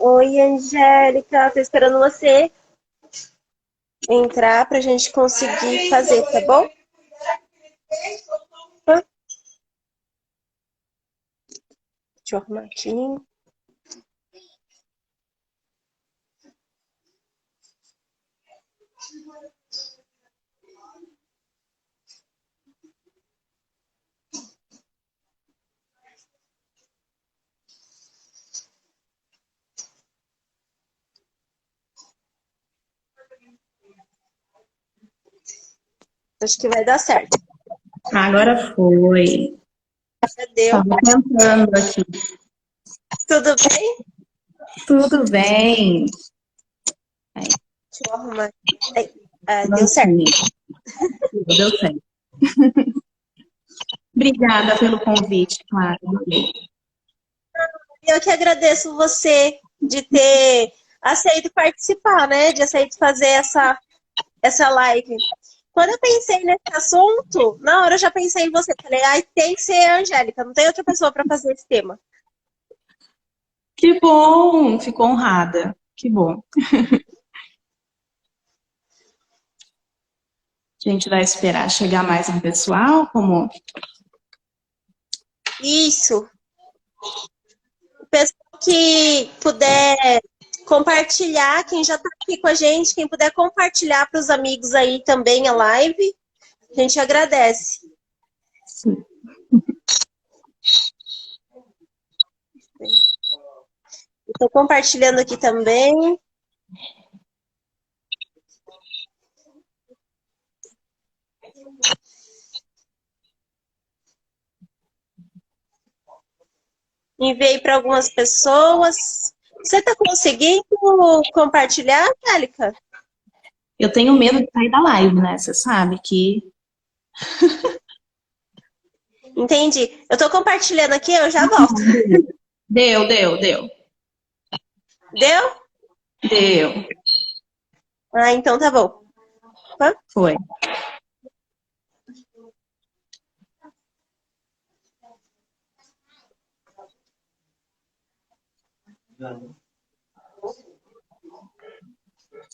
Oi, Angélica, tô esperando você entrar pra gente conseguir fazer, tá bom? Deixa eu arrumar aqui. Acho que vai dar certo. Agora foi. Já deu. Estava tentando aqui. Tudo bem? Tudo bem. Deixa eu arrumar. Deu certo. Deu certo. Obrigada pelo convite, Clara. Eu que agradeço você de ter aceito participar, né? De aceito fazer essa live. Quando eu pensei nesse assunto, na hora eu já pensei em você. Falei, ai, tem que ser a Angélica, não tem outra pessoa para fazer esse tema. Que bom! Fico honrada. Que bom. A gente vai esperar chegar mais um pessoal, como... Isso. O pessoal que puder compartilhar, quem já está aqui com a gente, quem puder compartilhar para os amigos aí também a live, a gente agradece. Sim. Estou compartilhando aqui também. Enviei para algumas pessoas. Você está conseguindo compartilhar, Angélica? Eu tenho medo de sair da live, né? Você sabe que... Entendi. Eu estou compartilhando aqui, eu já volto. Deu. Deu? Deu. Ah, então tá bom. Foi.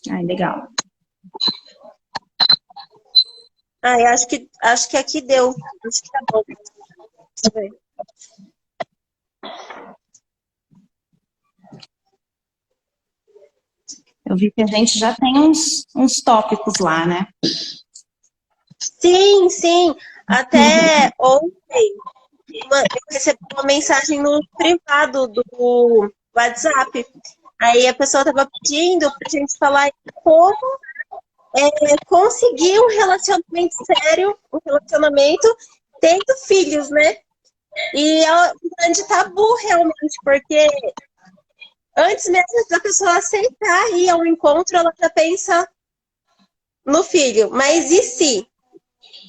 Ai, legal. Ah, acho que aqui deu. Acho que tá bom. Deixa eu ver. Eu vi que a gente já tem uns tópicos lá, né? Sim. Até ontem eu recebi uma mensagem no privado do WhatsApp. Aí a pessoa estava pedindo pra gente falar como conseguir um relacionamento sério, um relacionamento tendo filhos, né? E é um grande tabu, realmente, porque antes mesmo da pessoa aceitar ir ao encontro, ela já pensa no filho. Mas e se?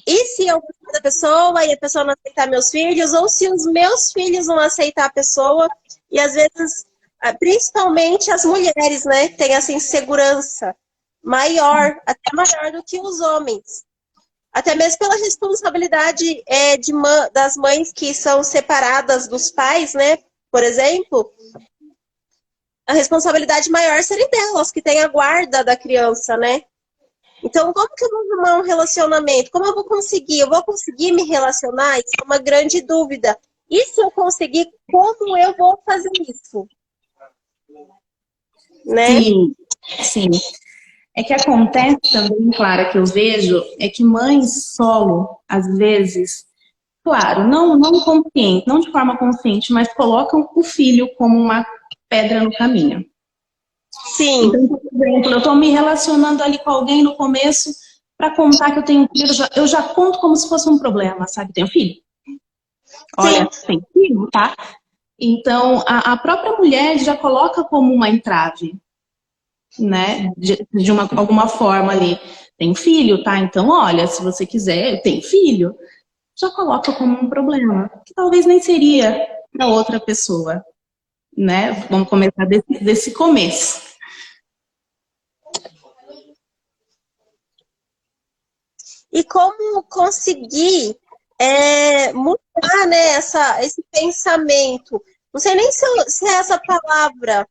E se eu gostar da pessoa e a pessoa não aceitar meus filhos? Ou se os meus filhos não aceitar a pessoa? E às vezes, principalmente as mulheres, né? Têm essa insegurança maior, até maior do que os homens. Até mesmo pela responsabilidade das mães que são separadas dos pais, né? Por exemplo, a responsabilidade maior seria delas, que tem a guarda da criança, né? Então, como que eu vou arrumar um relacionamento? Como eu vou conseguir? Eu vou conseguir me relacionar? Isso é uma grande dúvida. E se eu conseguir, como eu vou fazer isso? Né? Sim, sim. É que acontece também, Clara, que eu vejo, é que mães solo, às vezes, claro, não consciente, não de forma consciente, mas colocam o filho como uma pedra no caminho. Sim. Então, por exemplo, eu estou me relacionando ali com alguém no começo para contar que eu tenho filho, eu já conto como se fosse um problema, sabe? Tenho filho? Olha, Sim. tem filho, tá? Então, a própria mulher já coloca como uma entrave, né? De alguma forma ali. Tem filho, tá? Então, olha, se você quiser, tem filho. Já coloca como um problema, que talvez nem seria para outra pessoa, né? Vamos começar desse começo. E como conseguir mudar, né, esse pensamento? Não sei nem se é essa palavra,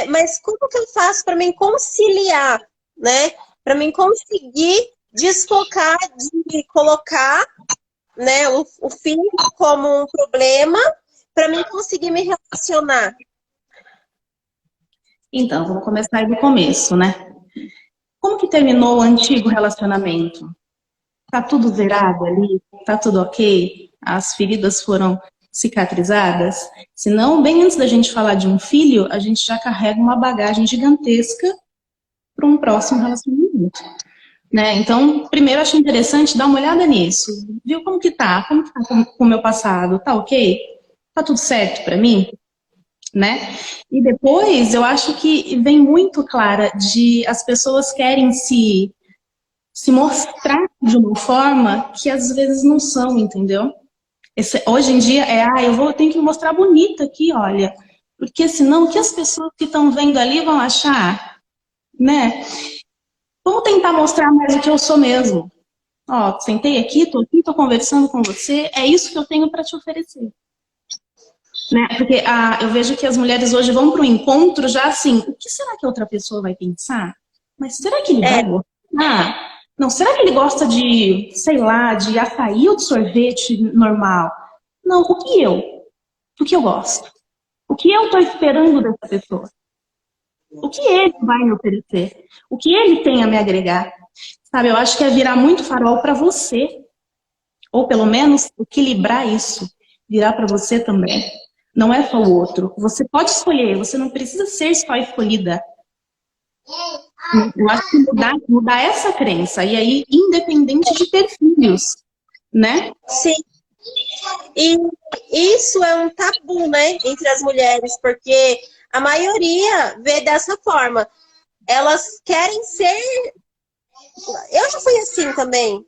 mas como que eu faço para me conciliar, né? Para mim conseguir desfocar de colocar, né, o filho como um problema, para mim conseguir me relacionar. Então, vamos começar aí do começo, né? Como que terminou o antigo relacionamento? Tá tudo zerado ali? Tá tudo ok? As feridas foram cicatrizadas? Se não, bem antes da gente falar de um filho, a gente já carrega uma bagagem gigantesca para um próximo relacionamento, né? Então, primeiro acho interessante dar uma olhada nisso. Viu como que tá? Como que tá com o meu passado? Tá ok? Tá tudo certo para mim? Né? E depois, eu acho que vem muito clara de as pessoas querem se mostrar de uma forma que às vezes não são, entendeu? Hoje em dia eu tenho que me mostrar bonita aqui, olha, porque senão o que as pessoas que estão vendo ali vão achar, né? Vamos tentar mostrar mais o que eu sou mesmo. Ó, sentei aqui, tô conversando com você, é isso que eu tenho para te oferecer. Né? Porque eu vejo que as mulheres hoje vão para o encontro já assim, o que será que a outra pessoa vai pensar? Mas será que ele vai gostar? Não, será que ele gosta de, sei lá, de açaí ou de sorvete normal? Não, o que eu? O que eu gosto? O que eu estou esperando dessa pessoa? O que ele vai me oferecer? O que ele tem a me agregar? Sabe, eu acho que é virar muito farol para você. Ou pelo menos equilibrar isso. Virar para você também. Não é só o outro. Você pode escolher, você não precisa ser só escolhida. Eu acho que mudar essa crença. E aí, independente de ter filhos, né? Sim. E isso é um tabu, né, entre as mulheres, porque a maioria vê dessa forma. Elas querem ser. Eu já fui assim também.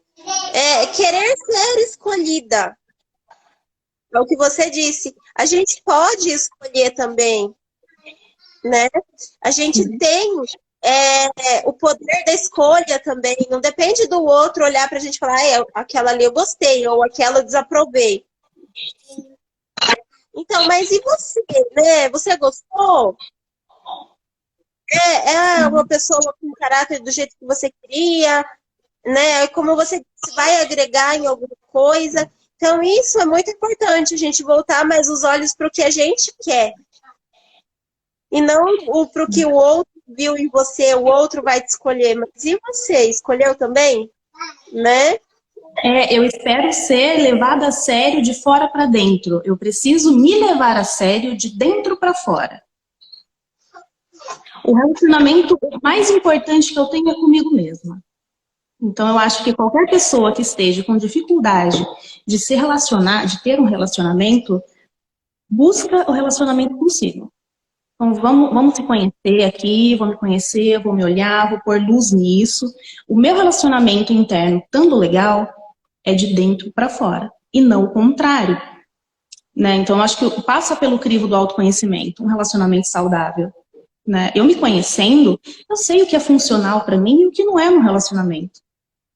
Querer ser escolhida. É o que você disse. A gente pode escolher também, né? A gente tem o poder da escolha também. Não depende do outro olhar pra gente e falar, aquela ali eu gostei, ou aquela eu desaprovei. Então, mas e você, né? Você gostou? É uma pessoa com caráter do jeito que você queria, né? Como você vai agregar em alguma coisa. Então, isso é muito importante, a gente voltar mais os olhos para o que a gente quer. E não para o que o outro viu em você, o outro vai te escolher. Mas e você? Escolheu também? Né? Eu espero ser levada a sério de fora para dentro. Eu preciso me levar a sério de dentro para fora. O relacionamento mais importante que eu tenho é comigo mesma. Então, eu acho que qualquer pessoa que esteja com dificuldade de se relacionar, de ter um relacionamento, busca o relacionamento consigo. Então, vamos se conhecer aqui, vou me conhecer, vou me olhar, vou pôr luz nisso. O meu relacionamento interno, estando legal, é de dentro para fora, e não o contrário. Né? Então, eu acho que passa pelo crivo do autoconhecimento, um relacionamento saudável. Né? Eu me conhecendo, eu sei o que é funcional para mim e o que não é no relacionamento.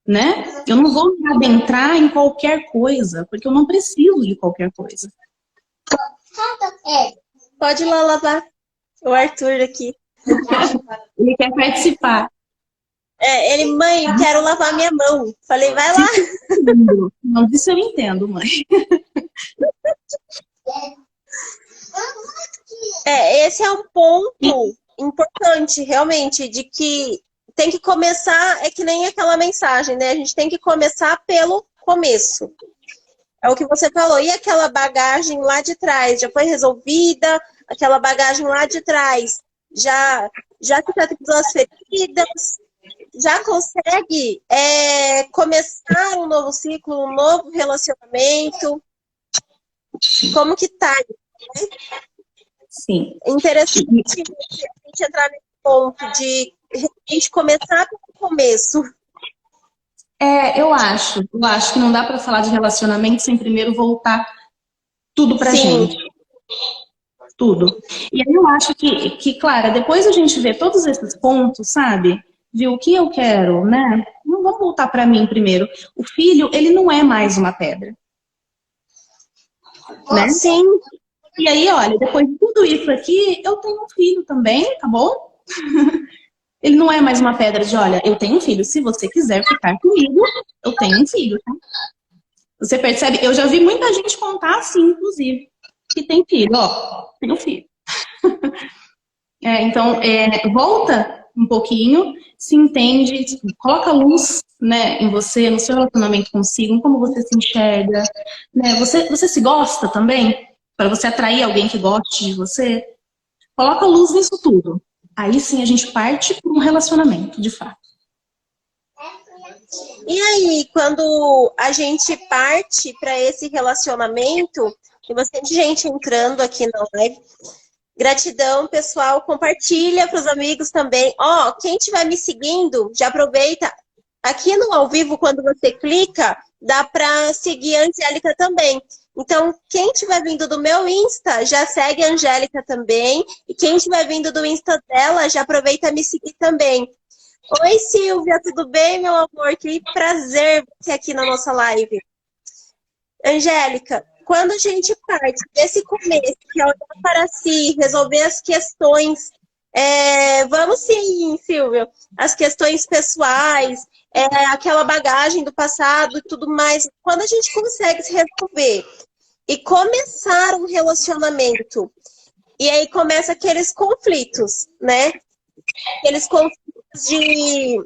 Né? Eu não vou me adentrar em qualquer coisa, porque eu não preciso de qualquer coisa. Pode ir lá lavar o Arthur aqui. Ele quer participar. Ele, mãe, eu quero lavar minha mão. Falei, vai lá. Não, disso eu entendo, mãe. Esse é um ponto importante, realmente, de que tem que começar, é que nem aquela mensagem, né? A gente tem que começar pelo começo. É o que você falou. E aquela bagagem lá de trás, já foi resolvida? Aquela bagagem lá de trás já cicatrizou as feridas? Já consegue começar um novo ciclo, um novo relacionamento? Como que tá? Né? Sim. Interessante a gente entrar nesse ponto de realmente começar pelo começo. Eu acho que não dá para falar de relacionamento sem primeiro voltar tudo pra gente. Tudo. E aí eu acho que, Clara, depois a gente vê todos esses pontos, sabe? Viu o que eu quero, né? Não vamos voltar para mim primeiro. O filho, ele não é mais uma pedra. Né? Sim. E aí, olha, depois de tudo isso aqui, eu tenho um filho também, tá bom? Ele não é mais uma pedra de, olha, eu tenho um filho, se você quiser ficar comigo, eu tenho um filho, tá? Você percebe? Eu já vi muita gente contar assim, inclusive, que tem filho, ó, tem um filho. Então, volta um pouquinho, se entende, coloca luz, né, em você, no seu relacionamento consigo, em como você se enxerga, né? Você se gosta também? Para você atrair alguém que goste de você? Coloca luz nisso tudo. Aí sim a gente parte para um relacionamento, de fato. E aí, quando a gente parte para esse relacionamento, tem bastante gente entrando aqui na live. Gratidão, pessoal. Compartilha para os amigos também. Ó, quem estiver me seguindo, já aproveita. Aqui no ao vivo, quando você clica, dá para seguir a Angélica também. Então, quem estiver vindo do meu Insta, já segue a Angélica também. E quem estiver vindo do Insta dela, já aproveita me seguir também. Oi, Silvia, tudo bem, meu amor? Que prazer você aqui na nossa live. Angélica, quando a gente parte desse começo, que é olhar para si, resolver as questões, vamos sim, Silvia, as questões pessoais, aquela bagagem do passado e tudo mais, quando a gente consegue se resolver e começar um relacionamento, e aí começa aqueles conflitos, né? Aqueles conflitos de...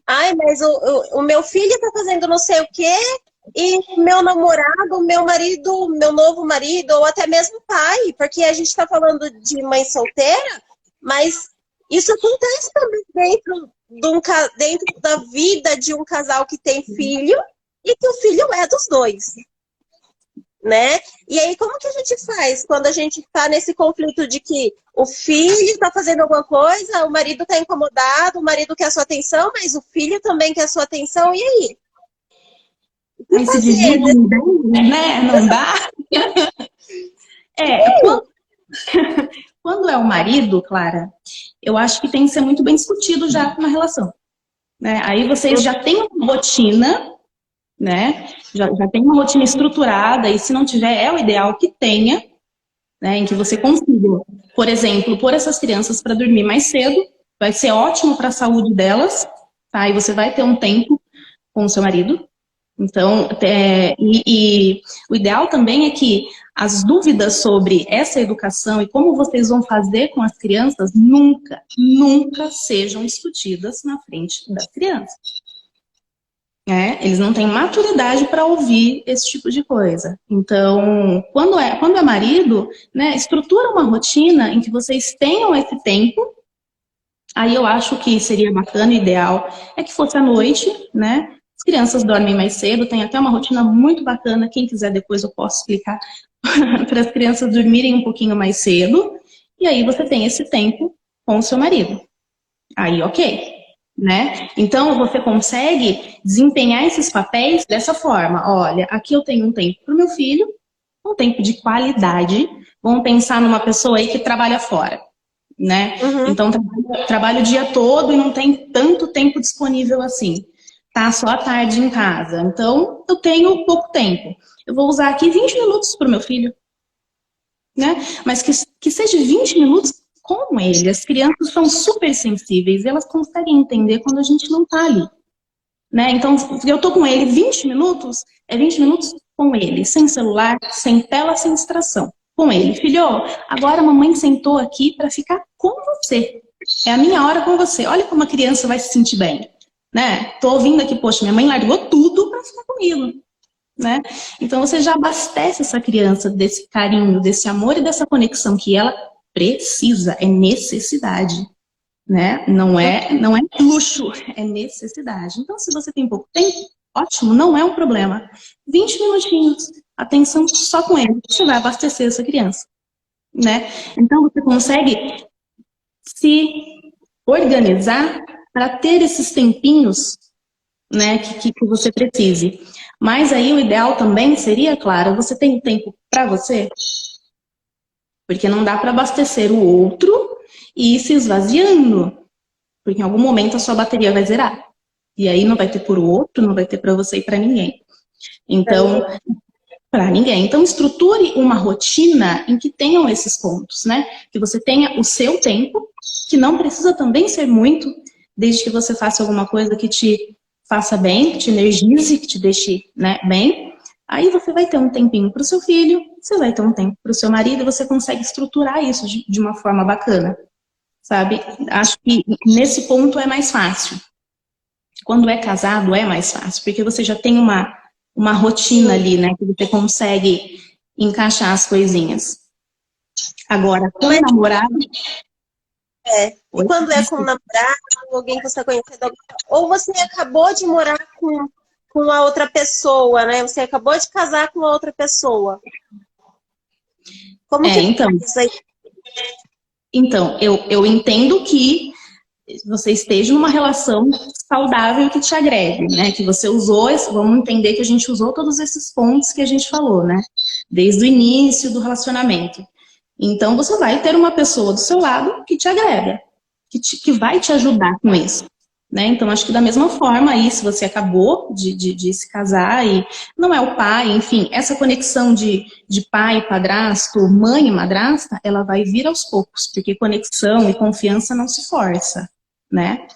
Ai, mas o meu filho tá fazendo não sei o quê, e meu namorado, meu marido, meu novo marido, ou até mesmo pai, porque a gente tá falando de mãe solteira, mas isso acontece também dentro da vida de um casal que tem filho, e que o filho é dos dois. Né? E aí, como que a gente faz quando a gente está nesse conflito de que o filho está fazendo alguma coisa, o marido está incomodado, o marido quer sua atenção, mas o filho também quer sua atenção, e aí? Aí se divide, né? Não dá? Quando é o marido, Clara, eu acho que tem que ser muito bem discutido já na relação. Né? Aí vocês já têm uma rotina, né? Já tem uma rotina estruturada, e se não tiver, é o ideal que tenha, né? Em que você consiga, por exemplo, pôr essas crianças para dormir mais cedo, vai ser ótimo para a saúde delas, tá? E você vai ter um tempo com o seu marido. Então, o ideal também é que as dúvidas sobre essa educação e como vocês vão fazer com as crianças nunca sejam discutidas na frente das crianças. Eles não têm maturidade para ouvir esse tipo de coisa. Então, quando é marido, né, estrutura uma rotina em que vocês tenham esse tempo. Aí eu acho que seria bacana, ideal, é que fosse à noite, né? As crianças dormem mais cedo, tem até uma rotina muito bacana. Quem quiser depois eu posso explicar para as crianças dormirem um pouquinho mais cedo. E aí você tem esse tempo com o seu marido. Aí, ok. Né? Então, você consegue desempenhar esses papéis dessa forma. Olha, aqui eu tenho um tempo para o meu filho, um tempo de qualidade. Vamos pensar numa pessoa aí que trabalha fora, né? Uhum. Então, trabalha o dia todo e não tem tanto tempo disponível assim. Tá só à tarde em casa. Então, eu tenho pouco tempo. Eu vou usar aqui 20 minutos para o meu filho. Né? Mas que seja 20 minutos com ele. As crianças são super sensíveis, elas conseguem entender quando a gente não tá ali, né? Então, eu tô com ele 20 minutos, é 20 minutos com ele, sem celular, sem tela, sem distração. Com ele, filho, agora a mamãe sentou aqui para ficar com você. É a minha hora com você. Olha como a criança vai se sentir bem, né? Tô ouvindo aqui, poxa, minha mãe largou tudo para ficar comigo, né? Então você já abastece essa criança desse carinho, desse amor e dessa conexão que ela precisa, é necessidade, né? Não é luxo, é necessidade. Então, se você tem pouco tempo, ótimo, não é um problema. 20 minutinhos, atenção só com ele, você vai abastecer essa criança, né? Então, você consegue se organizar para ter esses tempinhos, né, que você precise. Mas aí o ideal também seria, claro, você tem tempo para você? Porque não dá para abastecer o outro e ir se esvaziando. Porque em algum momento a sua bateria vai zerar. E aí não vai ter por outro, não vai ter para você e para ninguém. Então, para ninguém. Então, estruture uma rotina em que tenham esses pontos, né? Que você tenha o seu tempo, que não precisa também ser muito, desde que você faça alguma coisa que te faça bem, que te energize, que te deixe, né, bem. Aí você vai ter um tempinho para o seu filho, você vai ter um tempo para o seu marido, e você consegue estruturar isso de uma forma bacana, sabe? Acho que nesse ponto é mais fácil. Quando é casado é mais fácil, porque você já tem uma rotina ali, né? Que você consegue encaixar as coisinhas. Agora, com o namorado... E quando é com um namorado, alguém que você está conhecendo, ou você acabou de morar com a outra pessoa, né? Você acabou de casar com a outra pessoa. Como que então, isso aí? Então, eu entendo que você esteja numa relação saudável que te agregue, né? Que você usou, vamos entender que a gente usou todos esses pontos que a gente falou, né? Desde o início do relacionamento. Então, você vai ter uma pessoa do seu lado que te agrega, que vai te ajudar com isso, né? Então, acho que da mesma forma aí, se você acabou de se casar e não é o pai, enfim, essa conexão de pai, padrasto, mãe e madrasta, ela vai vir aos poucos, porque conexão e confiança não se força, né?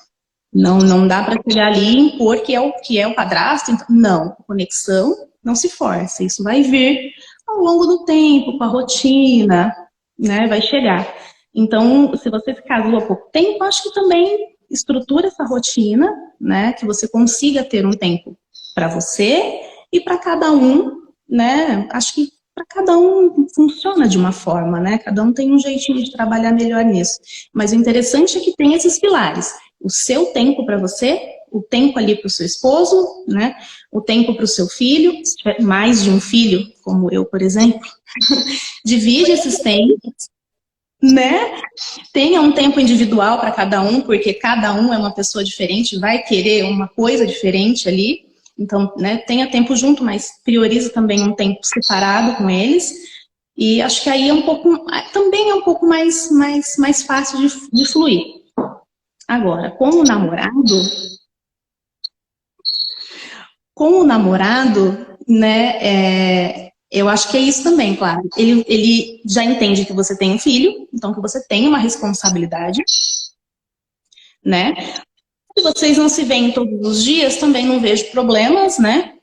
Não dá para chegar ali e impor que é o padrasto. Então, não, conexão não se força. Isso vai vir ao longo do tempo, com a rotina, né? Vai chegar. Então, se você se casou há pouco tempo, acho que também estrutura essa rotina, né? Que você consiga ter um tempo para você e para cada um, né? Acho que para cada um funciona de uma forma, né? Cada um tem um jeitinho de trabalhar melhor nisso. Mas o interessante é que tem esses pilares. O seu tempo para você, o tempo ali para o seu esposo, né? O tempo para o seu filho, se tiver mais de um filho, como eu, por exemplo, divide esses tempos, né? Tenha um tempo individual para cada um, porque cada um é uma pessoa diferente, vai querer uma coisa diferente ali. Então, né, tenha tempo junto, mas priorize também um tempo separado com eles. E acho que aí é um pouco, também é um pouco mais fácil de fluir. Agora, com o namorado, né, eu acho que é isso também, claro. Ele já entende que você tem um filho, então que você tem uma responsabilidade, né? Se vocês não se veem todos os dias, também não vejo problemas, né?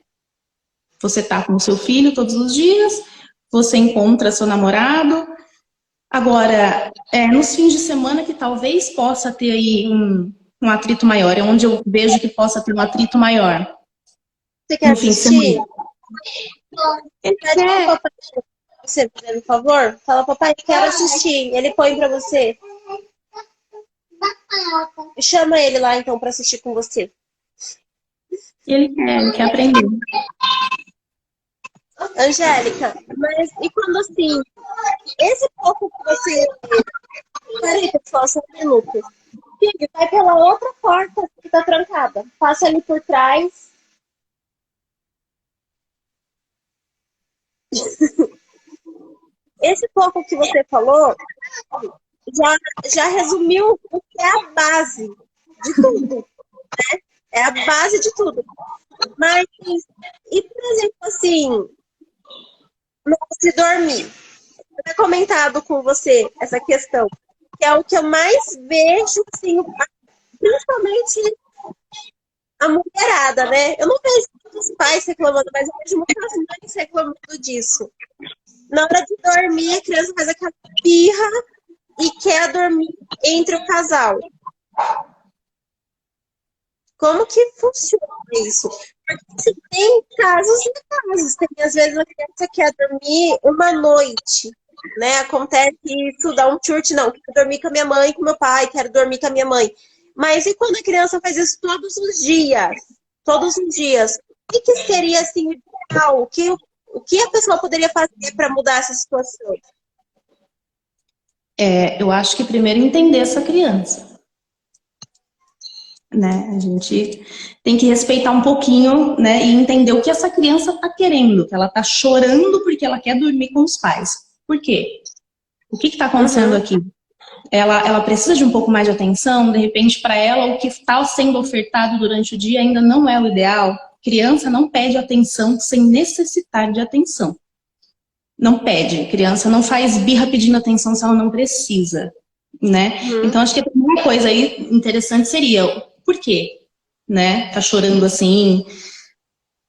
Você tá com o seu filho todos os dias, você encontra seu namorado. Agora, nos fins de semana que talvez possa ter aí um atrito maior, é onde eu vejo que possa ter um atrito maior. Você quer assistir? Ele quer. Você, por favor? Fala, papai, quero assistir. Ele põe pra você. Chama ele lá, então, pra assistir com você. Ele quer aprender. Angélica, mas e quando assim, esse pouco que você... Peraí, pessoal, só um minuto. Filho, vai pela outra porta que tá trancada. Passa ali por trás. Esse pouco que você falou já resumiu o que é a base de tudo, né? É a base de tudo. Mas, e por exemplo, assim, se dormir. Eu tinha comentado com você essa questão. que é o que eu mais vejo, assim, principalmente a mulherada, né? Eu não vejo muitos pais reclamando, mas eu vejo muitas mães reclamando disso. Na hora de dormir, a criança faz aquela birra e quer dormir entre o casal. Como que funciona isso? Porque assim, tem casos e casos. Tem, às vezes, a criança quer dormir uma noite, né? Acontece isso, dá um chute, não. Quero dormir com a minha mãe, com meu pai, quero dormir com a minha mãe. Mas e quando a criança faz isso todos os dias? Todos os dias. O que seria, assim, o ideal? O que a pessoa poderia fazer para mudar essa situação? Eu acho que primeiro entender essa criança. Né? A gente tem que respeitar um pouquinho, né, e entender o que essa criança está querendo, que ela está chorando porque ela quer dormir com os pais. Por quê? O que está acontecendo aqui? Ela precisa de um pouco mais de atenção, de repente para ela o que está sendo ofertado durante o dia ainda não é o ideal. Criança não pede atenção sem necessitar de atenção. Não pede, criança não faz birra pedindo atenção se ela não precisa, né? Então acho que a primeira coisa aí interessante seria por quê, né? Tá chorando assim,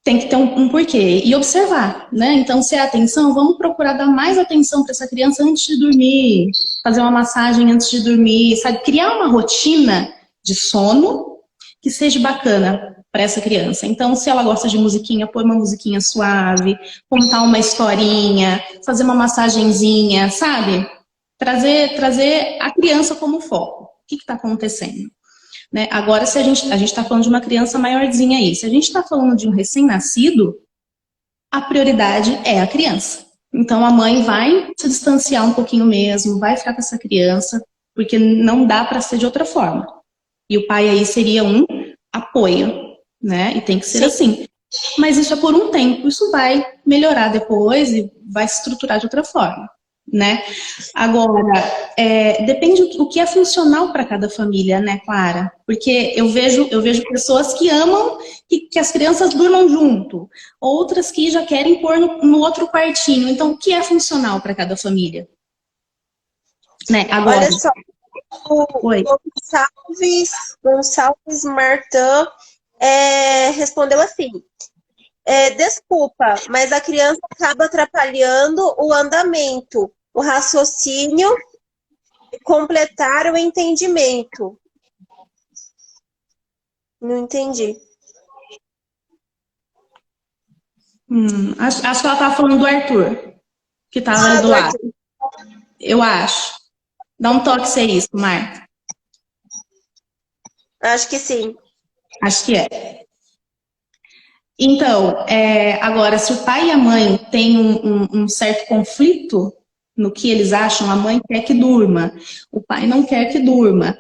tem que ter um porquê e observar, né? Então se é atenção, vamos procurar dar mais atenção para essa criança antes de dormir, fazer uma massagem antes de dormir, sabe? Criar uma rotina de sono que seja bacana para essa criança. Então, se ela gosta de musiquinha, pôr uma musiquinha suave, contar uma historinha, fazer uma massagenzinha, sabe? Trazer a criança como foco. O que está acontecendo? Né? Agora, se a gente está falando de uma criança maiorzinha aí, se a gente está falando de um recém-nascido, a prioridade é a criança. Então, a mãe vai se distanciar um pouquinho mesmo, vai ficar com essa criança, porque não dá para ser de outra forma. E o pai aí seria um apoio, né? E tem que ser assim. Mas isso é por um tempo, isso vai melhorar depois e vai se estruturar de outra forma, né? Agora, depende o que é funcional para cada família, né, Clara? Porque eu vejo pessoas que amam que as crianças durmam junto, outras que já querem pôr no outro quartinho. Então, o que é funcional para cada família? Né? Agora, olha só, Oi. Gonçalves Martã respondeu assim: desculpa, mas a criança acaba atrapalhando o andamento, o raciocínio, completar o entendimento. Não entendi. Acho que ela estava falando do Arthur, que estava ali do lado. Eu acho. Dá um toque se é isso, Marta. Acho que sim. Acho que é. Então, agora, se o pai e a mãe têm um certo conflito no que eles acham, a mãe quer que durma, o pai não quer que durma.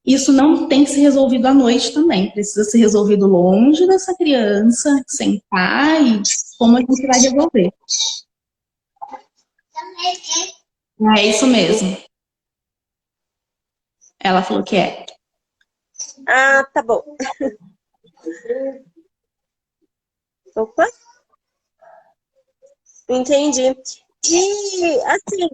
Isso não tem que ser resolvido à noite também. Precisa ser resolvido longe dessa criança, sentar e como a gente vai resolver. É isso mesmo. Ela falou que é. Ah, tá bom. Opa. Entendi. E, assim,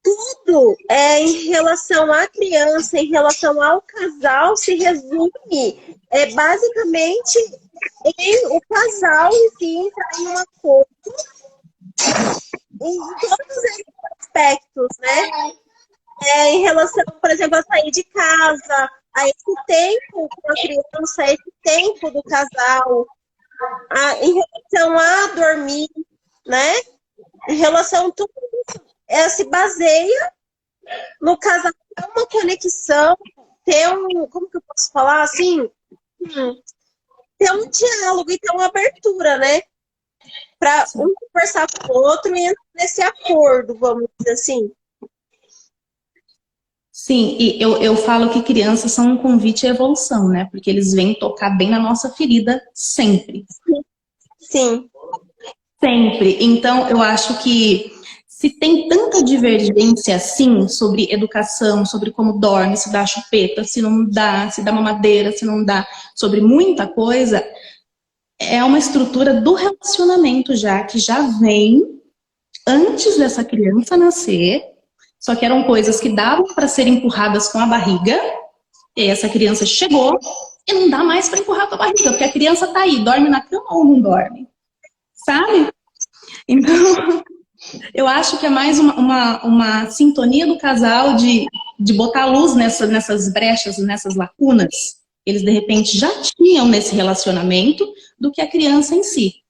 tudo em relação à criança, em relação ao casal, se resume basicamente em o casal em si entrar em um acordo em todos esses aspectos, né? Em relação, por exemplo, a sair de casa, a esse tempo com a criança, a esse tempo do casal, em relação a dormir, né? Em relação a tudo isso, se baseia no casal ter uma conexão, ter como que eu posso falar assim? Ter um diálogo e ter uma abertura, né? Para um conversar com o outro e entrar nesse acordo, vamos dizer assim. Sim, e eu falo que crianças são um convite à evolução, né? Porque eles vêm tocar bem na nossa ferida sempre. Sim. Sempre. Então, eu acho que se tem tanta divergência assim sobre educação, sobre como dorme, se dá chupeta, se não dá, se dá mamadeira, se não dá, sobre muita coisa, é uma estrutura do relacionamento já, que já vem antes dessa criança nascer. Só que eram coisas que davam para ser empurradas com a barriga, e essa criança chegou e não dá mais para empurrar com a barriga, porque a criança tá aí, dorme na cama ou não dorme, sabe? Então, eu acho que é mais uma sintonia do casal de botar luz nessas brechas, nessas lacunas, que eles de repente já tinham nesse relacionamento, do que a criança em si.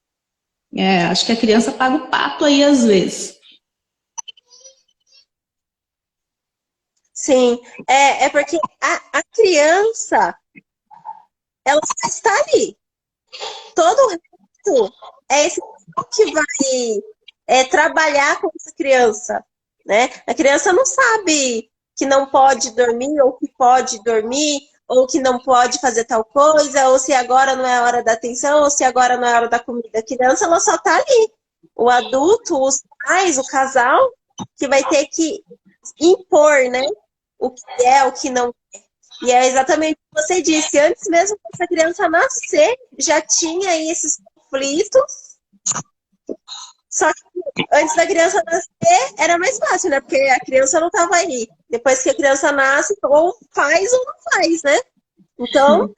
Acho que a criança paga o pato aí às vezes. Sim, é porque a criança, ela só está ali. Todo o resto é esse que vai trabalhar com essa criança, né? A criança não sabe que não pode dormir, ou que pode dormir, ou que não pode fazer tal coisa, ou se agora não é a hora da atenção, ou se agora não é a hora da comida. A criança, ela só está ali. O adulto, os pais, o casal, que vai ter que impor, né? O que é, o que não é. E é exatamente o que você disse. Antes mesmo dessa criança nascer, já tinha aí esses conflitos. Só que antes da criança nascer, era mais fácil, né? Porque a criança não estava aí. Depois que a criança nasce, ou faz ou não faz, né? Então,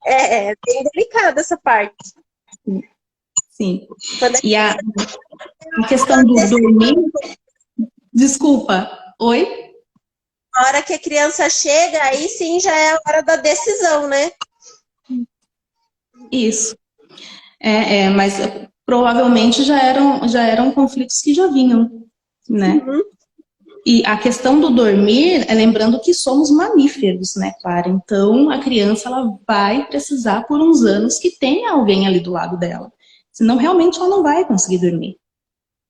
é bem delicada essa parte. Sim. E a questão do dormir... Desculpa. Oi? A hora que a criança chega, aí sim já é a hora da decisão, né? Isso. Mas provavelmente já eram conflitos que já vinham, né? Uhum. E a questão do dormir, lembrando que somos mamíferos, né, Clara? Então, a criança ela vai precisar por uns anos que tenha alguém ali do lado dela. Senão, realmente, ela não vai conseguir dormir.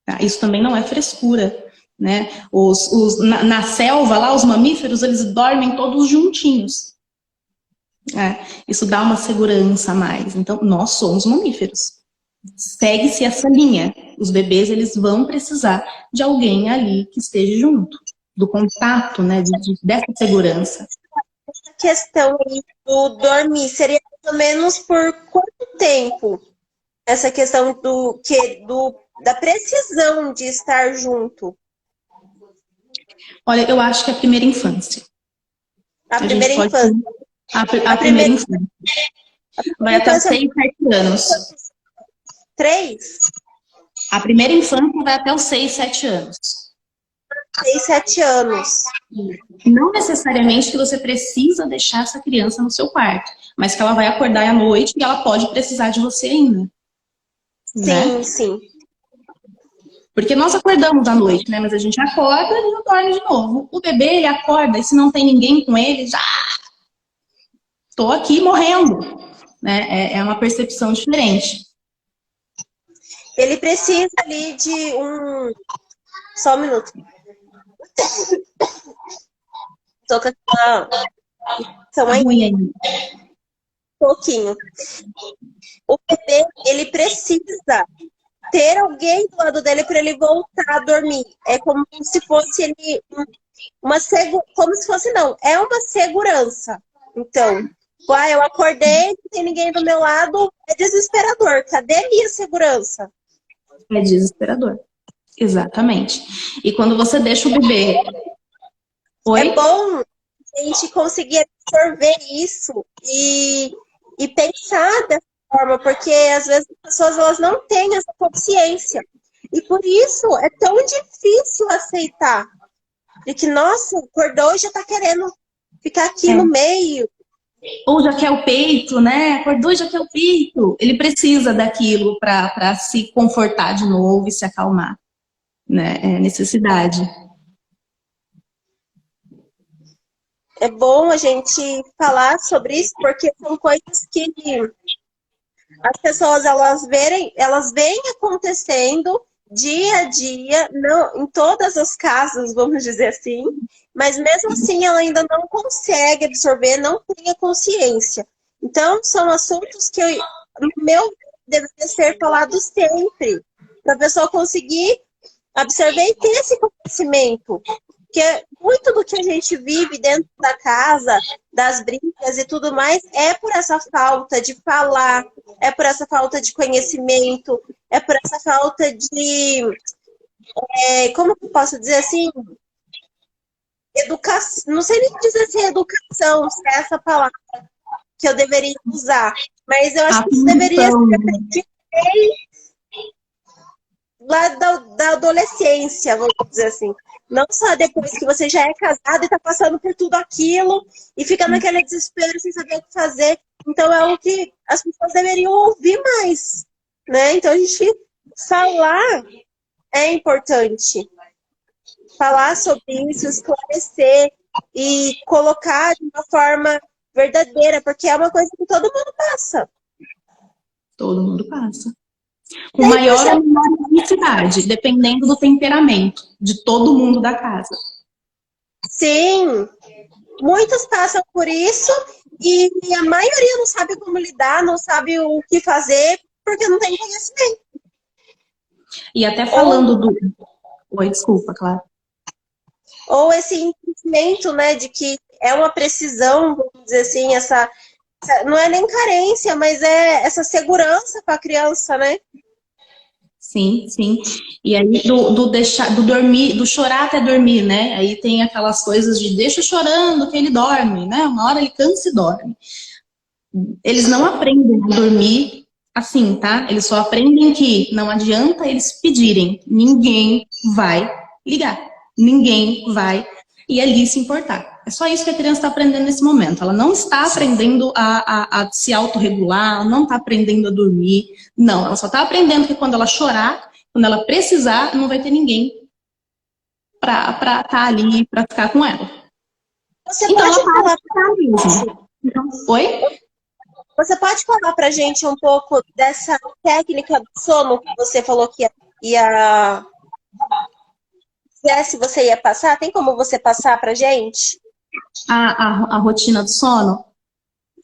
Tá? Isso também não é frescura. Né? Na selva, lá, os mamíferos, eles dormem todos juntinhos. Isso dá uma segurança a mais. Então, nós somos mamíferos. Segue-se essa linha. Os bebês, eles vão precisar de alguém ali que esteja junto. Do contato, né? Dessa segurança. Essa questão aí do dormir, seria mais ou menos por quanto tempo? Essa questão da precisão de estar junto. Olha, eu acho que é a primeira infância. A primeira infância. A primeira infância. Vai até os 6, 7 anos. 3? A primeira infância vai até os 6, 7 anos. 6, 7 anos. Não necessariamente que você precisa deixar essa criança no seu quarto, mas que ela vai acordar à noite e ela pode precisar de você ainda. Sim, né? sim. Porque nós acordamos à noite, né? Mas a gente acorda e não dorme de novo. O bebê, ele acorda e se não tem ninguém com ele, já tô aqui morrendo. Né? É uma percepção diferente. Ele precisa ali de Só um minuto. Tô com aquela... São aí um pouquinho. O bebê, ele precisa ter alguém do lado dele para ele voltar a dormir. É como se fosse ele como se fosse não, é uma segurança. Então, eu acordei, não tem ninguém do meu lado, é desesperador. Cadê minha segurança? É desesperador. Exatamente. E quando você deixa o bebê... Oi? É bom a gente conseguir absorver isso e pensar dessa forma, porque às vezes as pessoas elas não têm essa consciência. E por isso é tão difícil aceitar. De que, nossa, acordou e já tá querendo ficar aqui no meio. Ou já quer o peito, né? Acordou e já quer o peito. Ele precisa daquilo para se confortar de novo e se acalmar. Né? É necessidade. É bom a gente falar sobre isso, porque são coisas que as pessoas elas veem acontecendo dia a dia, não, em todas as casas, vamos dizer assim, mas mesmo assim ela ainda não consegue absorver, não tem a consciência. Então, são assuntos que, no meu ver, devem ser falados sempre, para a pessoa conseguir absorver e ter esse conhecimento. Porque muito do que a gente vive dentro da casa, das brigas e tudo mais, é por essa falta de falar, é por essa falta de conhecimento, é por essa falta de... como eu posso dizer assim? educação, não sei nem dizer se é educação, se é essa palavra que eu deveria usar, mas eu acho A que isso deveria função, ser feito lá da adolescência, vamos dizer assim. Não só depois que você já é casado e tá passando por tudo aquilo e fica naquele desespero sem saber o que fazer. Então é o que as pessoas deveriam ouvir mais, né? Então a gente falar é importante. Falar sobre isso, esclarecer e colocar de uma forma verdadeira, porque é uma coisa que todo mundo passa. todo mundo passa. Com maior ou menor intensidade, dependendo do temperamento de todo mundo da casa. Sim, muitos passam por isso e a maioria não sabe como lidar, não sabe o que fazer, porque não tem conhecimento. E até falando do... Oi, desculpa, claro. Ou esse entendimento, né, de que é uma precisão, vamos dizer assim, não é nem carência, mas é essa segurança para a criança, né? Sim, sim. E aí do deixar, do dormir, do chorar até dormir, né? Aí tem aquelas coisas de deixa chorando que ele dorme, né? Uma hora ele cansa e dorme. Eles não aprendem a dormir assim, tá? Eles só aprendem que não adianta eles pedirem, ninguém vai ligar, ninguém vai ir ali se importar. É só isso que a criança está aprendendo nesse momento. Ela não está aprendendo a se autorregular, ela não está aprendendo a dormir. Não, ela só está aprendendo que quando ela chorar, quando ela precisar, não vai ter ninguém para estar ali, para ficar com ela. Você então pode ela falar para mesmo. Então, oi? Você pode falar pra gente um pouco dessa técnica do sono que você falou que ia se você ia passar? Tem como você passar pra gente? A rotina do sono?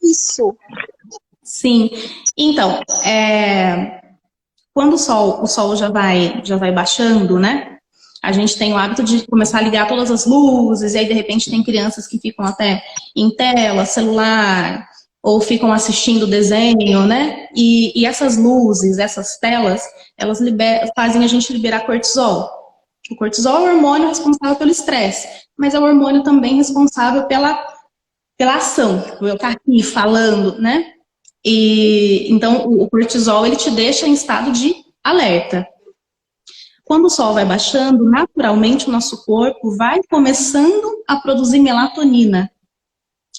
Isso. Sim. Então, quando o sol já vai baixando, né? A gente tem o hábito de começar a ligar todas as luzes, e aí de repente tem crianças que ficam até em tela, celular, ou ficam assistindo desenho, né? E essas luzes, essas telas, elas fazem a gente liberar cortisol. O cortisol é o hormônio responsável pelo estresse, mas é o hormônio também responsável pela ação. Eu estar aqui falando, né? E então o cortisol ele te deixa em estado de alerta. Quando o sol vai baixando, naturalmente o nosso corpo vai começando a produzir melatonina,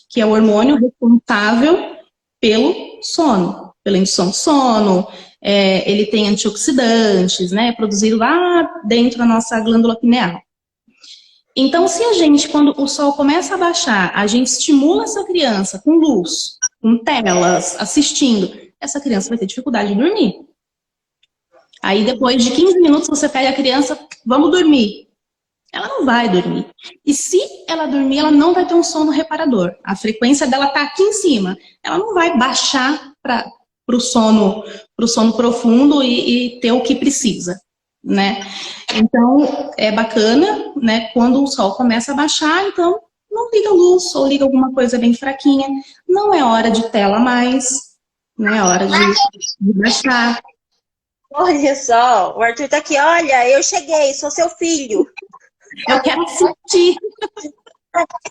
que é o hormônio responsável pelo sono, pela indução do sono. Ele tem antioxidantes, né, produzido lá dentro da nossa glândula pineal. Então, se a gente, quando o sol começa a baixar, a gente estimula essa criança com luz, com telas, assistindo, essa criança vai ter dificuldade de dormir. Aí, depois de 15 minutos, você pega a criança, vamos dormir. Ela não vai dormir. E se ela dormir, ela não vai ter um sono reparador. A frequência dela está aqui em cima. Ela não vai baixar para o sono profundo e ter o que precisa, né? Então, é bacana, né? Quando o sol começa a baixar, então não liga a luz ou liga alguma coisa bem fraquinha. Não é hora de tela mais, não é hora de baixar. Olha só, o Arthur tá aqui. Olha, eu cheguei, sou seu filho. Eu quero assistir.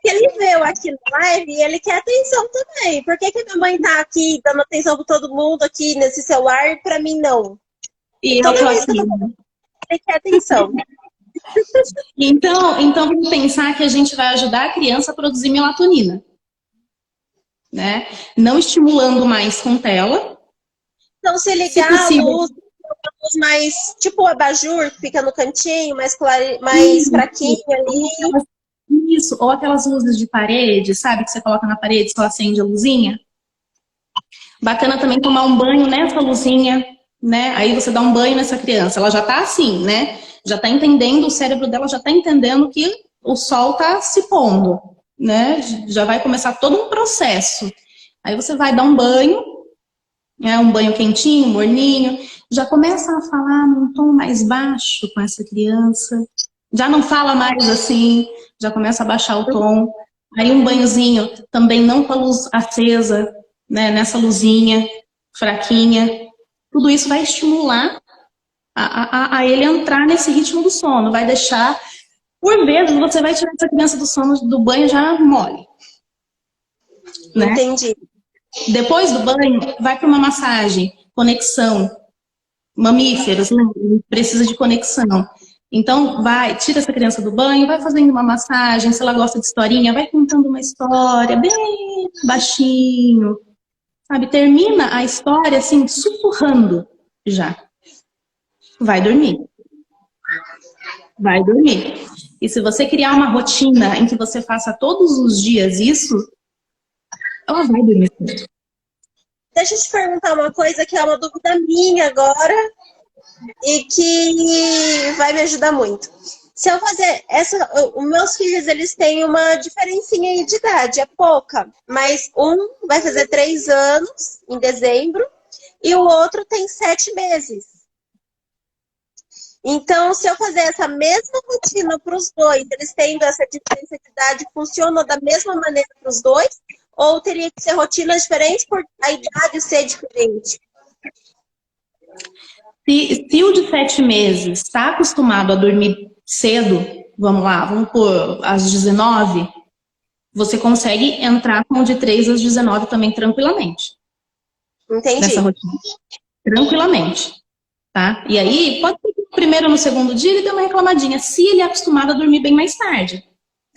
Ele veio aqui na live e ele quer atenção também. Por que minha mãe tá aqui dando atenção pra todo mundo aqui nesse celular e pra mim não? E Toda eu tô vez que eu aqui. tô falando, ele quer atenção. Então vamos pensar que a gente vai ajudar a criança a produzir melatonina, né? Não estimulando mais com tela. Então, se ligar a luz mais, tipo o abajur, que fica no cantinho, mais fraquinho ali. Isso, ou aquelas luzes de parede, sabe? Que você coloca na parede, só acende a luzinha. Bacana também tomar um banho nessa luzinha, né? Aí você dá um banho nessa criança, ela já tá assim, né? Já tá entendendo, o cérebro dela já tá entendendo que o sol tá se pondo, né? Já vai começar todo um processo. Aí você vai dar um banho, né? Um banho quentinho, morninho, já começa a falar num tom mais baixo com essa criança, já não fala mais assim, já começa a baixar o tom. Aí um banhozinho também não com a luz acesa, né, nessa luzinha fraquinha. Tudo isso vai estimular a ele entrar nesse ritmo do sono, vai deixar Por vezes, você vai tirar essa criança do sono, do banho já mole, né? Entendi. Depois do banho, vai para uma massagem, conexão, mamíferos, né? Precisa de conexão. Então, tira essa criança do banho, vai fazendo uma massagem, se ela gosta de historinha, vai contando uma história bem baixinho, sabe? Termina a história assim, sussurrando já. Vai dormir. Vai dormir. E se você criar uma rotina em que você faça todos os dias isso, ela vai dormir. Deixa eu te perguntar uma coisa que é uma dúvida minha agora e que vai me ajudar muito. Se eu fazer os meus filhos, eles têm uma diferencinha aí de idade, é pouca, mas um vai fazer 3 anos em dezembro e o outro tem 7 meses. Então, se eu fazer essa mesma rotina para os dois, eles tendo essa diferença de idade, funciona da mesma maneira para os dois? Ou teria que ser rotinas diferentes por a idade ser diferente? Se o de 7 meses está acostumado a dormir cedo, vamos lá, vamos por às 19, você consegue entrar com o de 3 às 19 também tranquilamente. Entendi. Nessa rotina. Tranquilamente. Tá? E aí, pode ser que no primeiro ou no segundo dia ele dê uma reclamadinha, se ele é acostumado a dormir bem mais tarde.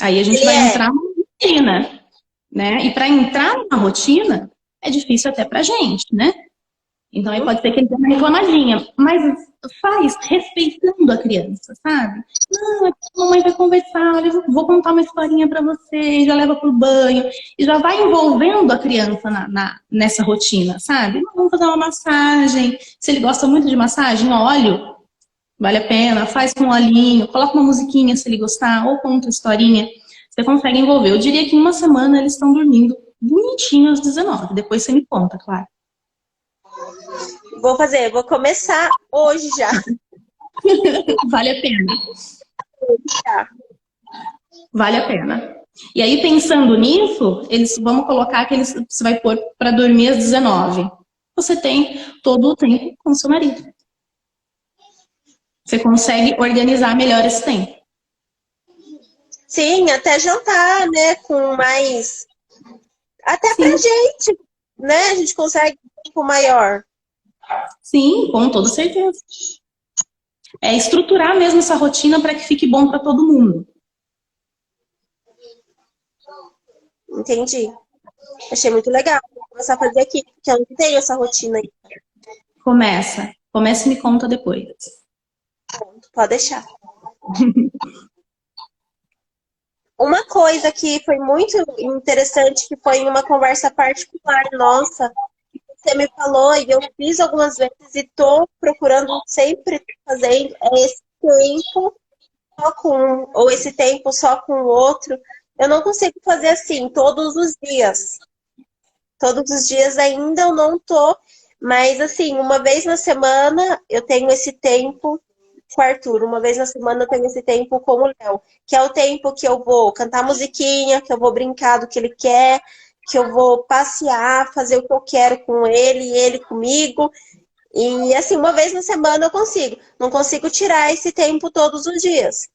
Aí a gente vai entrar numa rotina, né? E para entrar numa rotina, é difícil até pra gente, né? Então aí pode ser que ele dê uma reclamadinha, mas faz respeitando a criança, sabe? Não, a mamãe vai conversar, olha, eu vou contar uma historinha pra você, já leva pro banho, e já vai envolvendo a criança nessa rotina, sabe? Vamos fazer uma massagem, se ele gosta muito de massagem, óleo, vale a pena, faz com olhinho, coloca uma musiquinha se ele gostar, ou conta historinha, você consegue envolver. Eu diria que em uma semana eles estão dormindo bonitinho às 19, depois você me conta, claro. Vou começar hoje já. Vale a pena. Vale a pena. E aí, pensando nisso, vamos colocar que você vai pôr para dormir às 19. Você tem todo o tempo com seu marido. Você consegue organizar melhor esse tempo. Sim, até jantar, né? Com mais. Até pra gente, né? A gente consegue um tempo maior. Sim, com toda certeza. É estruturar mesmo essa rotina para que fique bom para todo mundo. Entendi. Achei muito legal. Vou começar a fazer aqui, porque eu não tenho essa rotina aí. Começa e me conta depois. Pode deixar. Uma coisa que foi muito interessante, que foi em uma conversa particular nossa, que você me falou, e eu fiz algumas vezes e tô procurando sempre fazendo, é esse tempo só com um, ou esse tempo só com o outro. Eu não consigo fazer assim todos os dias. Todos os dias ainda eu não tô, mas assim, uma vez na semana eu tenho esse tempo com o Arthur, uma vez na semana eu tenho esse tempo com o Léo, que é o tempo que eu vou cantar musiquinha, que eu vou brincar do que ele quer, que eu vou passear, fazer o que eu quero com ele e ele comigo. E assim, uma vez na semana eu consigo. Não consigo tirar esse tempo todos os dias.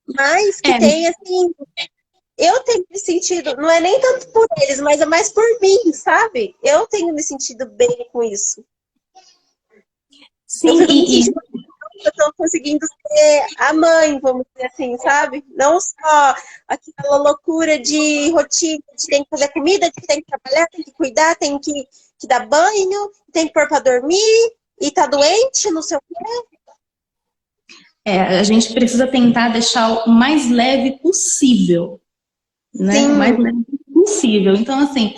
Mas que tem, assim, eu tenho me sentido, não é nem tanto por eles, mas é mais por mim, sabe? Eu tenho me sentido bem com isso. Sim, eu fico me sentindo eu tô conseguindo ser a mãe, vamos dizer assim, sabe? Não só aquela loucura de rotina, de tem que fazer comida, de tem que trabalhar, tem que cuidar, tem que dar banho, tem que pôr pra dormir, e tá doente, não sei o quê. A gente precisa tentar deixar o mais leve possível, né? Sim. O mais leve possível. Então, assim,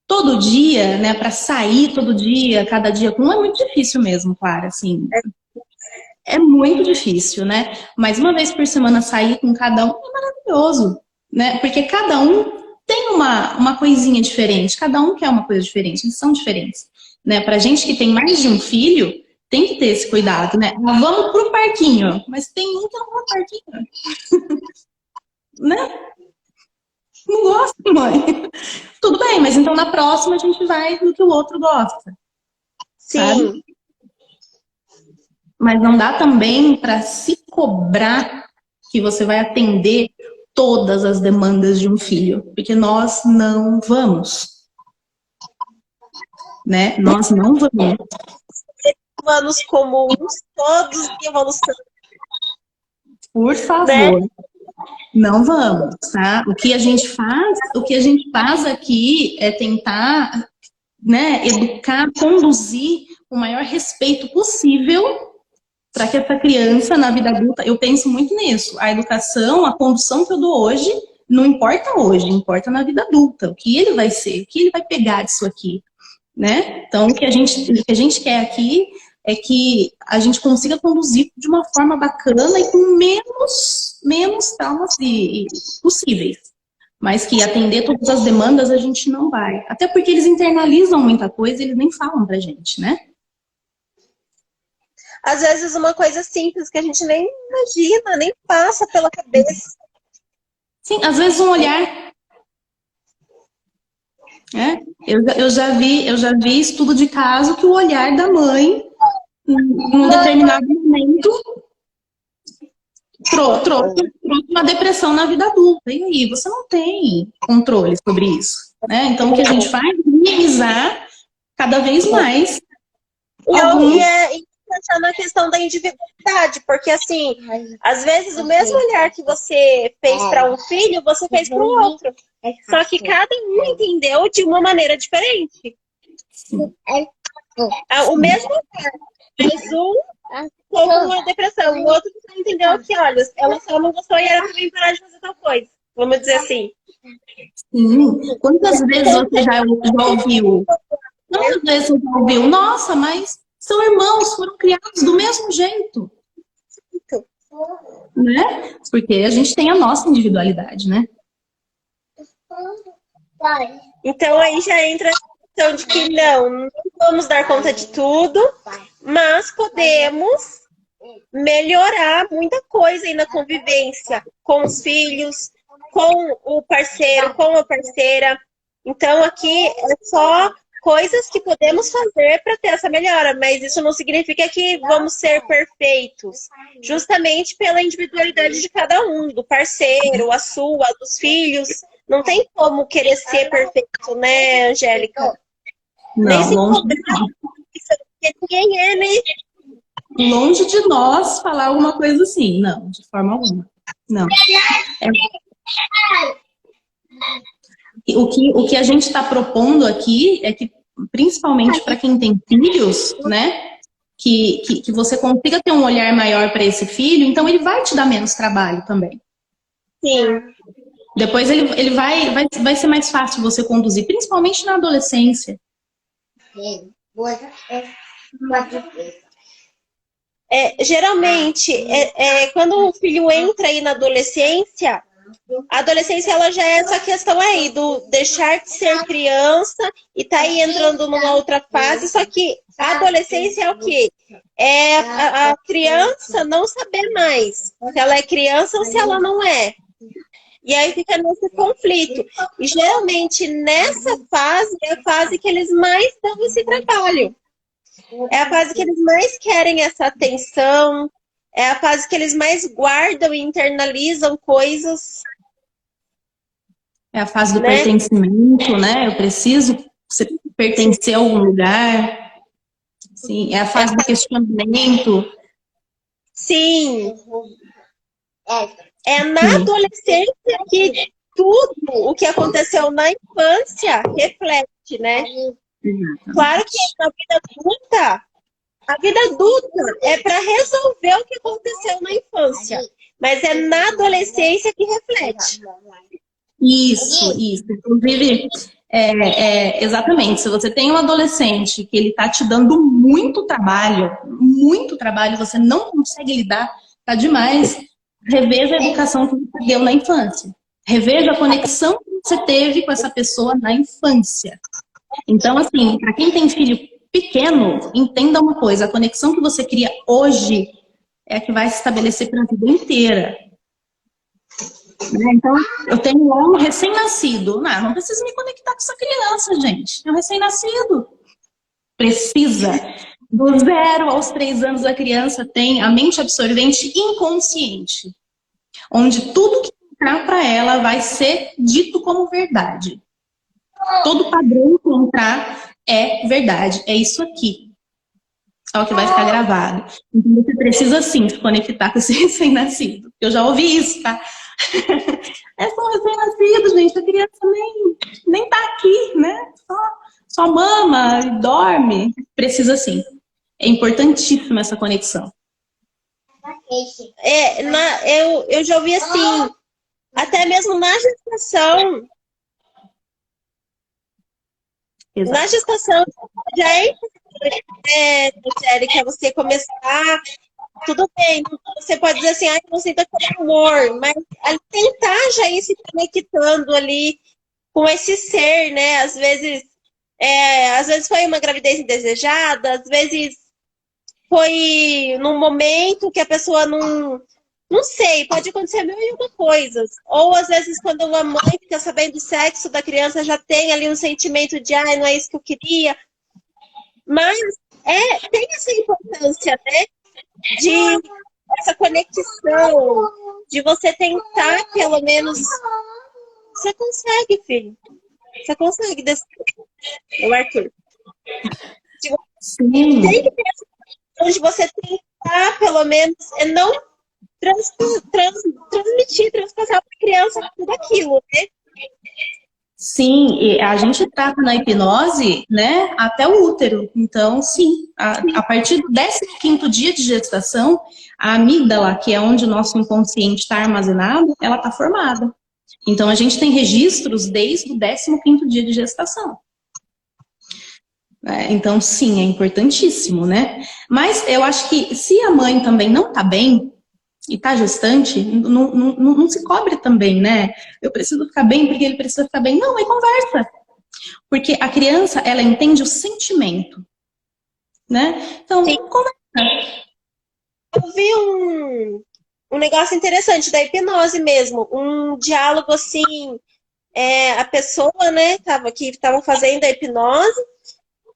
todo dia, né, para sair todo dia, cada dia com um, é muito difícil mesmo, Clara, assim. É muito difícil, né? Mas uma vez por semana sair com cada um é maravilhoso, né? Porque cada um tem uma coisinha diferente, cada um quer uma coisa diferente, eles são diferentes, né? Pra gente que tem mais de um filho, tem que ter esse cuidado, né? Vamos pro parquinho, mas tem um que não vai pro parquinho, né? Não gosto, mãe. Tudo bem, mas então na próxima a gente vai no que o outro gosta. Sim. Sabe? Mas não dá também para se cobrar que você vai atender todas as demandas de um filho, porque nós não vamos, né? Nós não vamos. Humanos comuns, todos em evolução. Por favor, né? Não vamos, tá? O que a gente faz aqui é tentar, né, educar, conduzir o maior respeito possível para que essa criança, na vida adulta, eu penso muito nisso. A educação, a condução que eu dou hoje, não importa hoje, importa na vida adulta. O que ele vai ser, o que ele vai pegar disso aqui, né? Então, o que a gente quer aqui é que a gente consiga conduzir de uma forma bacana e com menos traumas possíveis. Mas que atender todas as demandas a gente não vai. Até porque eles internalizam muita coisa e eles nem falam pra gente, né? Às vezes uma coisa simples que a gente nem imagina, nem passa pela cabeça. Sim, às vezes um olhar. Eu já vi estudo de caso que o olhar da mãe, em um determinado momento, trouxe uma depressão na vida adulta. E aí, você não tem controle sobre isso, né? Então, o que a gente faz é minimizar cada vez mais. Pensar na questão da individualidade, porque assim, às vezes o mesmo olhar que você fez para um filho, você fez para o outro. Só que cada um entendeu de uma maneira diferente. O mesmo olhar, mas um com uma depressão, o outro entendeu que, olha, ela só não gostou e era pra mim parar de fazer tal coisa. Vamos dizer assim. Sim. Quantas vezes você já ouviu? Quantas vezes você já ouviu? Nossa, mas são irmãos, foram criados do mesmo jeito. Né? Porque a gente tem a nossa individualidade, né? Então aí já entra a questão de que não vamos dar conta de tudo, mas podemos melhorar muita coisa aí na convivência com os filhos, com o parceiro, com a parceira. Então aqui é só coisas que podemos fazer para ter essa melhora, mas isso não significa que vamos ser perfeitos, justamente pela individualidade de cada um, do parceiro, a sua, dos filhos. Não tem como querer ser perfeito, né, Angélica? Não, nem se cobrar, porque ninguém é, né? Longe de nós falar alguma coisa assim, não, de forma alguma. Não. O que a gente está propondo aqui é que, principalmente para quem tem filhos, né, que você consiga ter um olhar maior para esse filho, então ele vai te dar menos trabalho também. Sim. Depois ele vai ser mais fácil você conduzir, principalmente na adolescência. Geralmente, quando o filho entra aí na adolescência, a adolescência ela já é essa questão aí do deixar de ser criança e tá aí entrando numa outra fase, só que a adolescência é o quê? É a criança não saber mais se ela é criança ou se ela não é. E aí fica nesse conflito. E geralmente nessa fase é a fase que eles mais dão esse trabalho. É a fase que eles mais querem essa atenção. É a fase que eles mais guardam e internalizam coisas. É a fase do pertencimento, né? Eu preciso pertencer a algum lugar. Sim, é a fase do questionamento. Sim. É na adolescência que tudo o que aconteceu na infância reflete, né? Claro que a vida adulta é para resolver o que aconteceu na infância, mas é na adolescência que reflete. Isso. Inclusive, exatamente, se você tem um adolescente que ele tá te dando muito trabalho, você não consegue lidar, tá demais. Reveja a educação que você deu na infância. Reveja a conexão que você teve com essa pessoa na infância. Então, assim, para quem tem filho pequeno, entenda uma coisa, a conexão que você cria hoje é a que vai se estabelecer para a vida inteira. Então, eu tenho lá um recém-nascido. Não preciso me conectar com essa criança, gente. É um recém-nascido. Precisa. Do 0 aos 3 anos, a criança tem a mente absorvente inconsciente. onde tudo que entrar para ela vai ser dito como verdade. Todo padrão que entrar é verdade, é isso aqui. É o que vai ficar gravado. Então você precisa sim se conectar com esse recém-nascido. Eu já ouvi isso, tá? É só um recém-nascido, gente. A criança nem tá aqui, né? Só mama e dorme. Precisa sim. É importantíssima essa conexão. Eu já ouvi assim, até mesmo na gestação. Exato. Na gestação já Angélica, você começar. Tudo bem, você pode dizer assim, não sinta com amor, mas tentar já ir se conectando ali com esse ser, né? Às vezes foi uma gravidez indesejada, às vezes foi num momento que a pessoa não sei, pode acontecer mil e uma coisas. Ou às vezes quando uma mãe fica sabendo do sexo da criança, já tem ali um sentimento de, não é isso que eu queria. Mas tem essa importância, né? De essa conexão, de você tentar, pelo menos. Você consegue, filho. Você consegue o Arthur. Sim. Tem que ter essa conexão de você tentar, pelo menos, não transmitir, transpassar para a criança tudo aquilo, né? Sim, e a gente trata na hipnose, né, até o útero. Então, sim, a partir do 15º dia de gestação, a amígdala, que é onde o nosso inconsciente está armazenado, ela está formada. Então, a gente tem registros desde o 15º dia de gestação. Então, sim, é importantíssimo, né? Mas eu acho que se a mãe também não está bem, e está gestante, não se cobre também, né? Eu preciso ficar bem porque ele precisa ficar bem. Não, aí conversa. Porque a criança, ela entende o sentimento, né? Então, conversa. Eu vi um negócio interessante da hipnose mesmo, um diálogo assim, a pessoa, né, que estava fazendo a hipnose,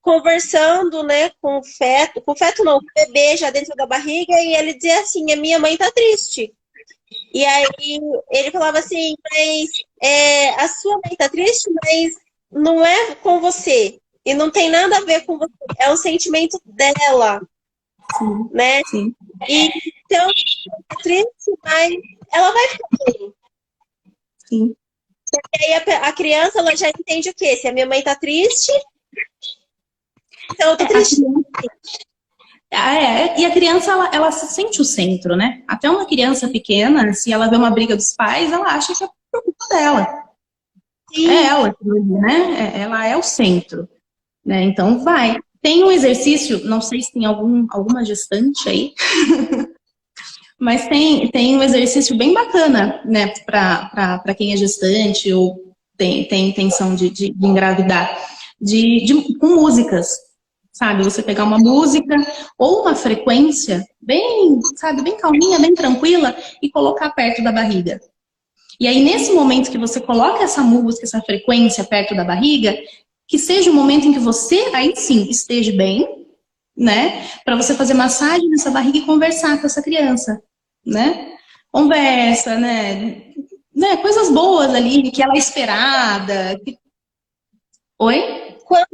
conversando, né, com o feto não, com o bebê já dentro da barriga, e ele dizia assim, a minha mãe tá triste. E aí ele falava assim, mas a sua mãe tá triste, mas não é com você. E não tem nada a ver com você. É um sentimento dela. Sim, né? Sim. E então, é triste, mas ela vai ficar bem. Sim. Porque aí a criança ela já entende o quê? Se a minha mãe tá triste, então eu tô triste. E a criança, ela se sente o centro, né? Até uma criança pequena, se ela vê uma briga dos pais, ela acha que é por culpa dela. Sim. É ela, né? Ela é o centro. Né? Então, vai. Tem um exercício, não sei se tem alguma gestante aí, mas tem um exercício bem bacana, né? Para quem é gestante ou tem intenção de engravidar, com músicas. Sabe, você pegar uma música ou uma frequência bem, sabe, bem calminha, bem tranquila e colocar perto da barriga. E aí, nesse momento que você coloca essa música, essa frequência perto da barriga, que seja um momento em que você, aí sim, esteja bem, né? Para você fazer massagem nessa barriga e conversar com essa criança, né? Conversa, né? Coisas boas ali, que ela é esperada. Oi? Quando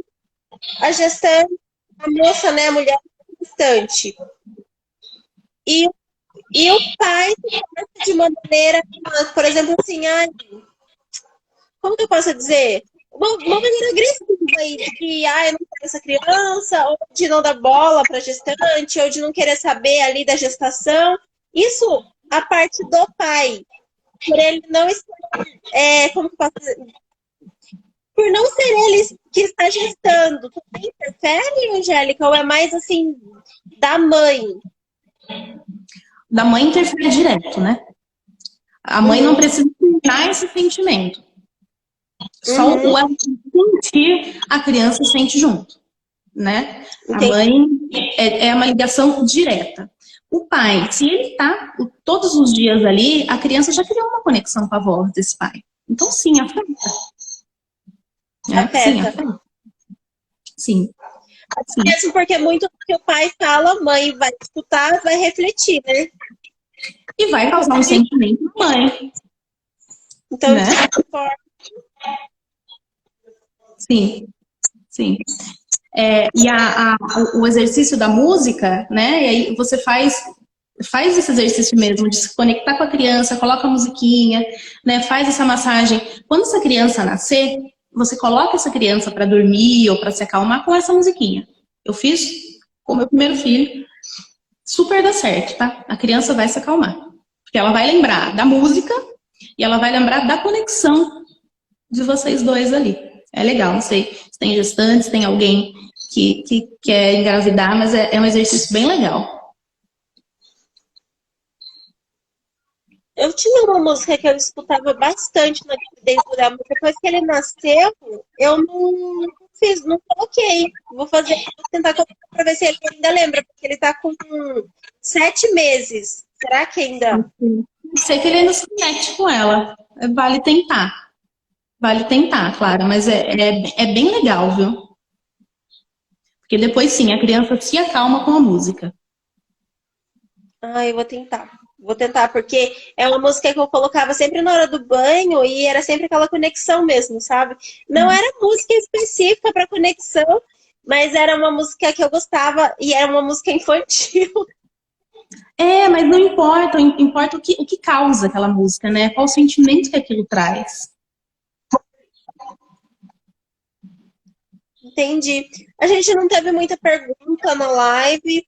a gestante, a moça, né, a mulher gestante, e o pai de uma maneira, por exemplo, assim, como que eu posso dizer? Uma maneira agressiva aí, de que, eu não quero essa criança, ou de não dar bola para gestante, ou de não querer saber ali da gestação. Isso, a parte do pai, por ele não estar, como que eu posso dizer? Por não ser ele que está gestando, também interfere, Angélica, ou é mais assim, da mãe? Da mãe interfere direto, né? A mãe não precisa sentir esse sentimento. Só o sentir, a criança sente junto, né? A mãe é uma ligação direta. O pai, se ele tá todos os dias ali, a criança já criou uma conexão com a voz desse pai. Então, sim, afeta. Sim, afeta. Sim. Mesmo porque muito do que o pai fala, a mãe vai escutar, vai refletir, né? E vai causar um sentimento na mãe. Então, né? de certa forma, Sim, sim. E o exercício da música, né? E aí você faz esse exercício mesmo de se conectar com a criança, coloca a musiquinha, né? Faz essa massagem. Quando essa criança nascer, você coloca essa criança para dormir ou para se acalmar com essa musiquinha. Eu fiz com o meu primeiro filho, super dá certo, tá? A criança vai se acalmar, porque ela vai lembrar da música e ela vai lembrar da conexão de vocês dois ali. É legal, não sei se tem gestantes, se tem alguém que quer engravidar, mas é um exercício bem legal. eu tinha uma música que eu escutava bastante na gravidez do Léo, mas depois que ele nasceu, eu não fiz, não coloquei. Vou tentar colocar para ver se ele ainda lembra, porque ele tá com 7 meses. Será que ainda? Sei que ele ainda se conecte com ela. Vale tentar. Vale tentar, claro, mas é bem legal, viu? Porque depois sim, a criança se acalma com a música. Ah, eu vou tentar. Vou tentar, porque é uma música que eu colocava sempre na hora do banho e era sempre aquela conexão mesmo, sabe? Não era música específica para conexão, mas era uma música que eu gostava e era uma música infantil. Mas não importa, importa o que causa aquela música, né? Qual o sentimento que aquilo traz. Entendi. A gente não teve muita pergunta na live.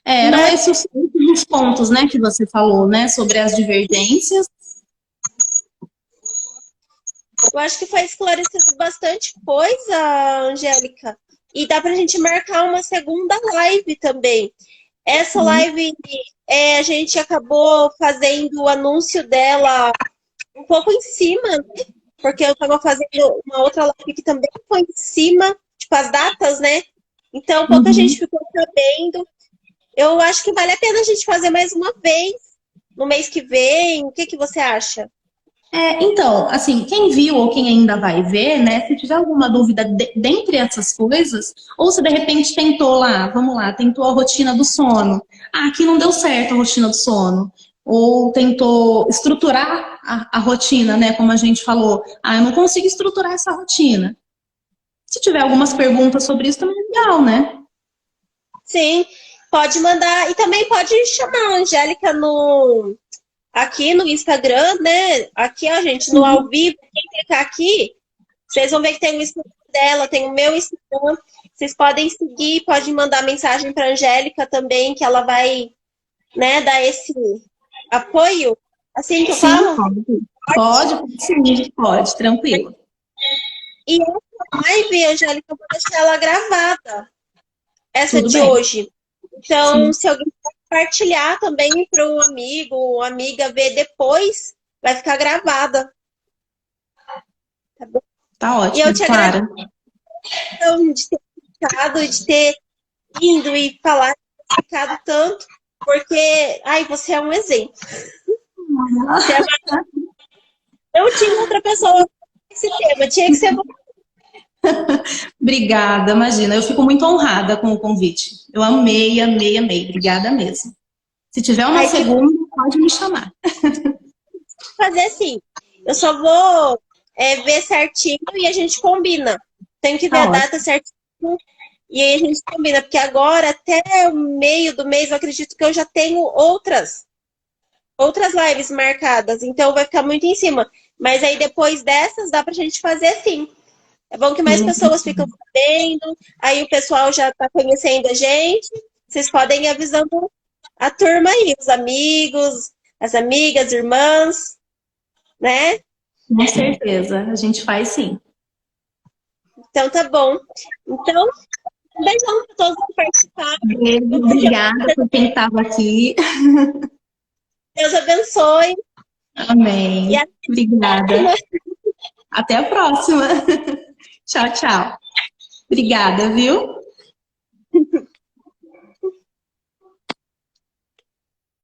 Eram Mas esses os pontos, né, que você falou, né? Sobre as divergências. eu acho que foi esclarecido bastante coisa, Angélica. E dá pra gente marcar uma segunda live também. Essa live, a gente acabou fazendo o anúncio dela um pouco em cima, né? Porque eu estava fazendo uma outra live que também foi em cima, tipo as datas, né? Então, pouca gente ficou sabendo. Eu acho que vale a pena a gente fazer mais uma vez no mês que vem. O que que você acha? Então, assim, quem viu ou quem ainda vai ver, né? Se tiver alguma dúvida dentre essas coisas, ou se de repente tentou lá, vamos lá, tentou a rotina do sono. Ah, aqui não deu certo a rotina do sono. Ou tentou estruturar a rotina, né? Como a gente falou. Ah, eu não consigo estruturar essa rotina. Se tiver algumas perguntas sobre isso, também é legal, né? Sim, pode mandar. E também pode chamar a Angélica aqui no Instagram, né? Aqui, ó, gente, no ao vivo. Quem clicar aqui, vocês vão ver que tem o Instagram dela, tem o meu Instagram. Vocês podem seguir, podem mandar mensagem para a Angélica também, que ela vai, né, dar esse apoio. Assim que eu Sim, falo? pode, sim, pode, tranquilo. E essa live, Angélica, eu vou deixar ela gravada, essa Tudo de bem. hoje. Então, Sim. se alguém compartilhar também para um amigo ou amiga ver depois, vai ficar gravada. Tá bom? Tá E eu ótimo, te agradeço Clara. de ter ficado, de ter indo e falar, ficado tanto, porque, ai, você é um exemplo. Você é Não tinha outra pessoa esse tema, tinha que ser você. Obrigada, imagina. Eu fico muito honrada com o convite. Eu amei, amei, amei. Obrigada mesmo. Se tiver uma Ai, que segunda, pode me chamar. fazer assim. Eu só vou ver certinho e a gente combina. Tenho que ver Tá a data ótimo. certinho e aí a gente combina, porque agora, até o meio do mês, eu acredito que eu já tenho outras lives marcadas, então vai ficar muito em cima. Mas aí depois dessas, dá pra gente fazer assim. É bom que mais Sim. pessoas ficam sabendo, aí o pessoal já tá conhecendo a gente. Vocês podem ir avisando a turma aí, os amigos, as amigas, irmãs, né? Com certeza. A gente faz sim. Então tá bom. Então, um beijão para todos que participaram. Beijo, Um beijão. obrigada por quem estava aqui. Deus abençoe. E Amém. até a Obrigada. próxima. Até a próxima. Tchau, tchau. Obrigada, viu?